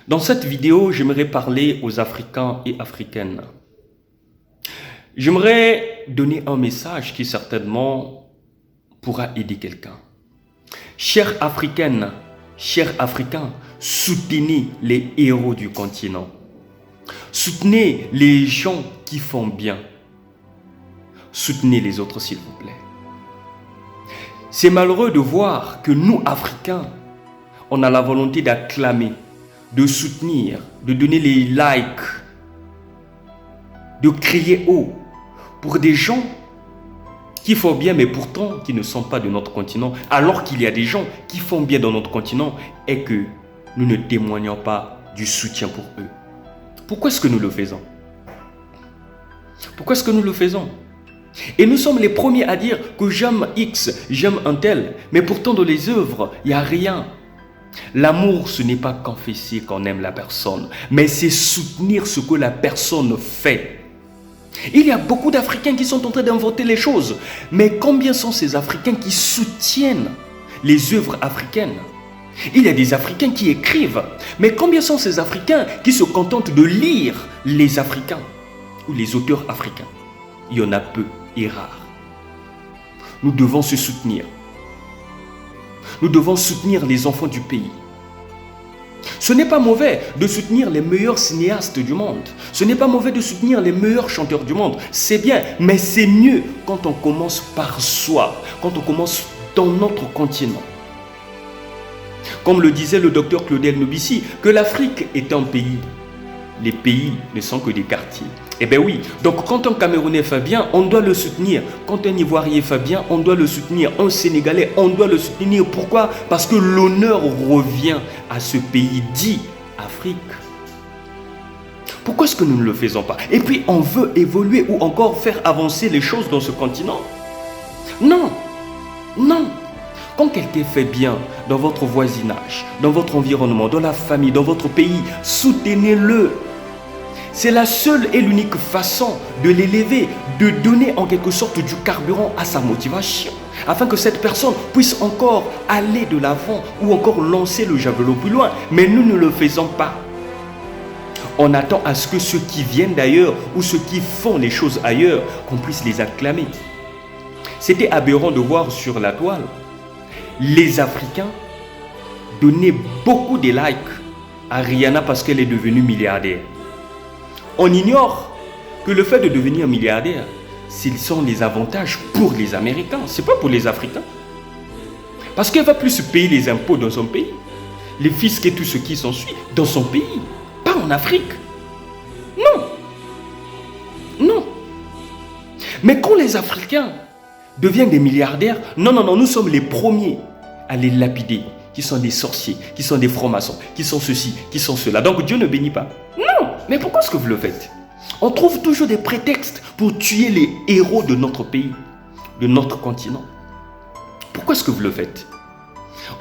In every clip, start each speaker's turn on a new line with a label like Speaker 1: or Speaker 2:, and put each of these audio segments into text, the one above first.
Speaker 1: Dans cette vidéo, j'aimerais parler aux Africains et Africaines. J'aimerais donner un message qui certainement pourra aider quelqu'un. Chères Africaines, chers Africains, soutenez les héros du continent. Soutenez les gens qui font bien. Soutenez les autres, s'il vous plaît. C'est malheureux de voir que nous, Africains, on a la volonté d'acclamer, de soutenir, de donner les likes, de crier haut pour des gens qui font bien, mais pourtant qui ne sont pas de notre continent, alors qu'il y a des gens qui font bien dans notre continent et que nous ne témoignons pas du soutien pour eux. Pourquoi est-ce que nous le faisons? Pourquoi est-ce que nous le faisons? Et nous sommes les premiers à dire que j'aime X, j'aime un tel, mais pourtant dans les œuvres, il n'y a rien. L'amour, ce n'est pas confesser qu'on aime la personne, mais c'est soutenir ce que la personne fait. Il y a beaucoup d'Africains qui sont en train d'inventer les choses, mais combien sont ces Africains qui soutiennent les œuvres africaines? Il y a des Africains qui écrivent, mais combien sont ces Africains qui se contentent de lire les Africains ou les auteurs africains? Il y en a peu et rares. Nous devons se soutenir. Nous devons soutenir les enfants du pays. Ce n'est pas mauvais de soutenir les meilleurs cinéastes du monde. Ce n'est pas mauvais de soutenir les meilleurs chanteurs du monde. C'est bien, mais c'est mieux quand on commence par soi, quand on commence dans notre continent. Comme le disait le docteur Claudel Nobissi, que l'Afrique est un pays. Les pays ne sont que des quartiers. Eh bien oui, donc quand un Camerounais fait bien, on doit le soutenir. Quand un Ivoirien fait bien, on doit le soutenir. Un Sénégalais, on doit le soutenir. Pourquoi? Parce que l'honneur revient à ce pays dit Afrique. Pourquoi est-ce que nous ne le faisons pas? Et puis on veut évoluer ou encore faire avancer les choses dans ce continent? Non, non. Quand quelqu'un fait bien dans votre voisinage, dans votre environnement, dans la famille, dans votre pays, soutenez-le. C'est la seule et l'unique façon de l'élever, de donner en quelque sorte du carburant à sa motivation, afin que cette personne puisse encore aller de l'avant ou encore lancer le javelot plus loin. Mais nous ne le faisons pas. On attend à ce que ceux qui viennent d'ailleurs ou ceux qui font les choses ailleurs, qu'on puisse les acclamer. C'était aberrant de voir sur la toile les Africains donner beaucoup de likes à Rihanna parce qu'elle est devenue milliardaire. On ignore que le fait de devenir milliardaire, ce sont les avantages pour les Américains, ce n'est pas pour les Africains. Parce qu'elle va plus se payer les impôts dans son pays, les fiscs et tout ce qui s'ensuit dans son pays, pas en Afrique. Non. Non. Mais quand les Africains deviennent des milliardaires, non, nous sommes les premiers à les lapider, qui sont des sorciers, qui sont des francs-maçons, qui sont ceci, qui sont cela. Donc Dieu ne bénit pas. Non, mais pourquoi est-ce que vous le faites? On trouve toujours des prétextes pour tuer les héros de notre pays, de notre continent. Pourquoi est-ce que vous le faites?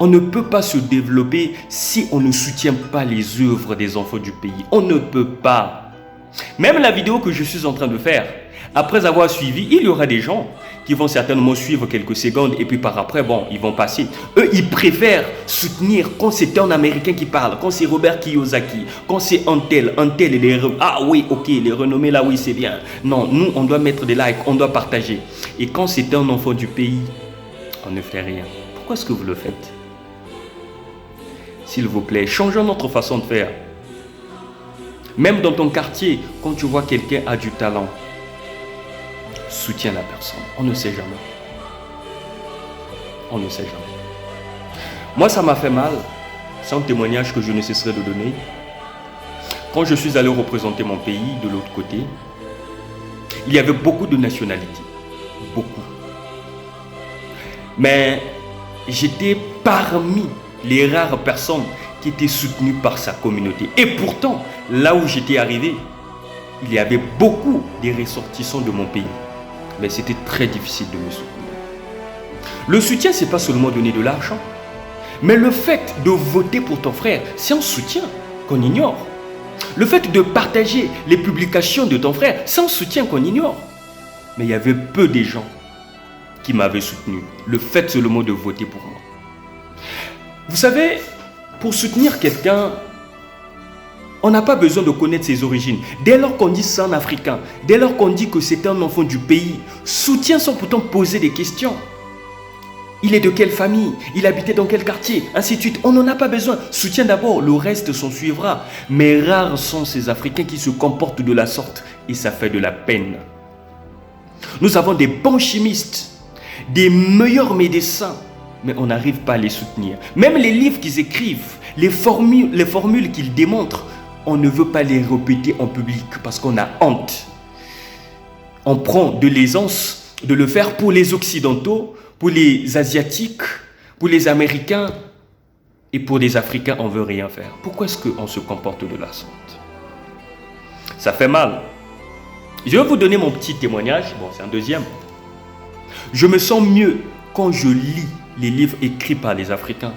Speaker 1: On ne peut pas se développer si on ne soutient pas les œuvres des enfants du pays. On ne peut pas. Même la vidéo que je suis en train de faire, après avoir suivi, il y aura des gens qui vont certainement suivre quelques secondes et puis par après, bon, ils vont passer. Eux, ils préfèrent soutenir quand c'est un Américain qui parle, quand c'est Robert Kiyosaki, quand c'est un tel, et les... Ah oui, ok, les renommés là, oui, c'est bien. Non, nous, on doit mettre des likes, on doit partager. Et quand c'est un enfant du pays, on ne fait rien. Pourquoi est-ce que vous le faites? S'il vous plaît, changeons notre façon de faire. Même dans ton quartier, quand tu vois quelqu'un a du talent, soutiens la personne. On ne sait jamais. On ne sait jamais. Moi, ça m'a fait mal. C'est un témoignage que je ne cesserai de donner. Quand je suis allé représenter mon pays de l'autre côté, il y avait beaucoup de nationalités. Beaucoup. Mais j'étais parmi les rares personnes qui étaient soutenues par sa communauté. Et pourtant, là où j'étais arrivé, il y avait beaucoup de ressortissants de mon pays. Mais c'était très difficile de me soutenir. Le soutien, ce n'est pas seulement donner de l'argent. Mais le fait de voter pour ton frère, c'est un soutien qu'on ignore. Le fait de partager les publications de ton frère, c'est un soutien qu'on ignore. Mais il y avait peu de gens qui m'avaient soutenu. Le fait seulement de voter pour moi. Vous savez, pour soutenir quelqu'un, On n'a pas besoin de connaître ses origines. Dès lors qu'on dit c'est un Africain, dès lors qu'on dit que c'est un enfant du pays, soutien sans pourtant poser des questions. Il est de quelle famille? Il habitait dans quel quartier? Ainsi de suite. On n'en a pas besoin. Soutien d'abord, le reste s'en suivra. Mais rares sont ces Africains qui se comportent de la sorte. Et ça fait de la peine. Nous avons des bons chimistes, des meilleurs médecins, mais on n'arrive pas à les soutenir. Même les livres qu'ils écrivent, les formules qu'ils démontrent, on ne veut pas les répéter en public parce qu'on a honte. On prend de l'aisance de le faire pour les Occidentaux, pour les Asiatiques, pour les Américains et pour les Africains, on ne veut rien faire. Pourquoi est-ce qu'on se comporte de la sorte? Ça fait mal. Je vais vous donner mon petit témoignage. Bon, c'est un deuxième. Je me sens mieux quand je lis les livres écrits par les Africains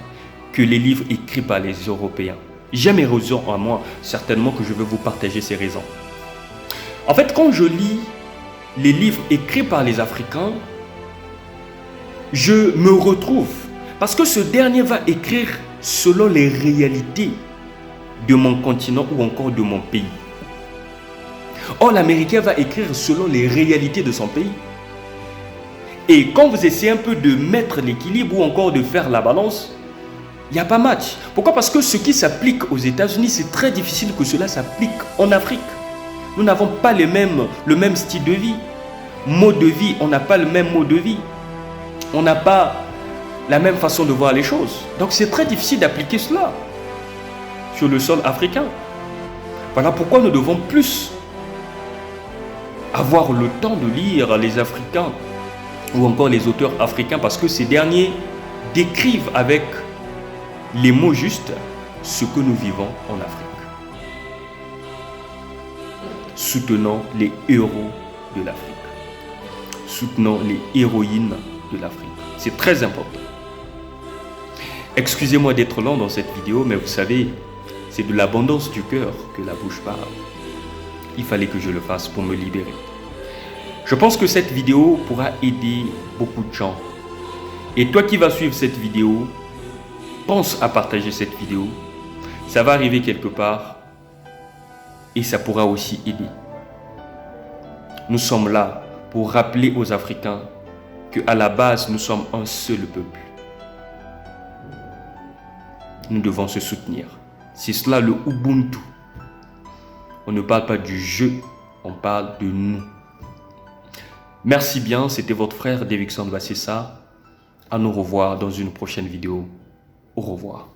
Speaker 1: que les livres écrits par les Européens. J'ai mes raisons à moi, certainement que je vais vous partager ces raisons. En fait, quand je lis les livres écrits par les Africains, je me retrouve, parce que ce dernier va écrire selon les réalités de mon continent ou encore de mon pays. Or, l'Américain va écrire selon les réalités de son pays. Et quand vous essayez un peu de mettre l'équilibre ou encore de faire la balance, il n'y a pas match. Pourquoi? Parce que ce qui s'applique aux États-Unis, c'est très difficile que cela s'applique en Afrique. Nous n'avons pas le même style de vie. Mode de vie, on n'a pas le même mode de vie. On n'a pas la même façon de voir les choses. Donc c'est très difficile d'appliquer cela sur le sol africain. Voilà pourquoi nous devons plus avoir le temps de lire les Africains ou encore les auteurs africains parce que ces derniers décrivent avec les mots justes ce que nous vivons en Afrique. Soutenons les héros de l'Afrique. Soutenons les héroïnes de l'Afrique. C'est très important. Excusez-moi d'être lent dans cette vidéo, mais vous savez, c'est de l'abondance du cœur que la bouche parle. Il fallait que je le fasse pour me libérer. Je pense que cette vidéo pourra aider beaucoup de gens. Et toi qui vas suivre cette vidéo, pense à partager cette vidéo. Ça va arriver quelque part et ça pourra aussi aider. Nous sommes là pour rappeler aux Africains qu'à la base, nous sommes un seul peuple. Nous devons se soutenir. C'est cela le Ubuntu. On ne parle pas du je, on parle de nous. Merci bien, c'était votre frère Davidson Bassessa. À nous revoir dans une prochaine vidéo. Au revoir.